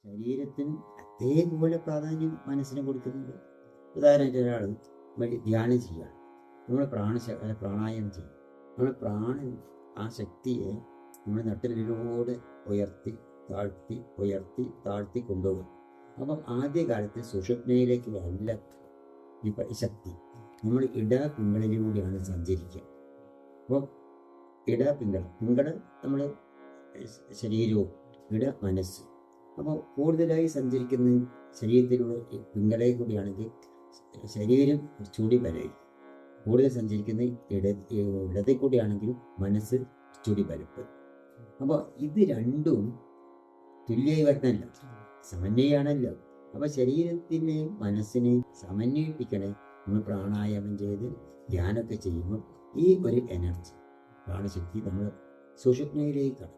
ശരീരത്തിന് അതേപോലെ പ്രാധാന്യം മനസ്സിന് കൊടുക്കുന്നുണ്ട്. ഉദാഹരണമായിട്ട് ഒരാൾ ധ്യാനം ചെയ്യുകയാണ്, നമ്മൾ പ്രാണായാമം ചെയ്യും. നമ്മൾ പ്രാണൻ ആ ശക്തിയെ നമ്മൾ നട്ടിലൂടെ ഉയർത്തി താഴ്ത്തി ഉയർത്തി താഴ്ത്തി കൊണ്ടുപോകും. അപ്പം ആദ്യകാലത്ത് സുഷുപ്നയിലേക്ക് വല്ല ഈ ശക്തി നമ്മൾ പിങ്ങളിലൂടെയാണ് സഞ്ചരിക്കുക. അപ്പം പിങ്കള നമ്മൾ ശരീരവും മനസ്സ്. അപ്പോൾ കൂടുതലായി സഞ്ചരിക്കുന്ന ശരീരത്തിലൂടെ പിങ്കളെ കൂടിയാണെങ്കിൽ ശരീരം ചൂടി ബലയും, കൂടുതൽ സഞ്ചരിക്കുന്ന ഇടത്തെ കൂടിയാണെങ്കിൽ മനസ്സ് ചൂടി ബലപ്പ്. അപ്പോൾ ഇത് രണ്ടും തുല്യമായി വരണമല്ലോ, സമന്വയാണല്ലോ. അപ്പോൾ ശരീരത്തിനെയും മനസ്സിനെയും സമന്വയിപ്പിക്കണേ നമ്മൾ പ്രാണായാമം ചെയ്ത് ധ്യാനമൊക്കെ ചെയ്യുമ്പോൾ ഈ ഒരു എനർജി പ്രാണശക്തി നമ്മൾ സുഷുപ്നയിലേക്കാണ്.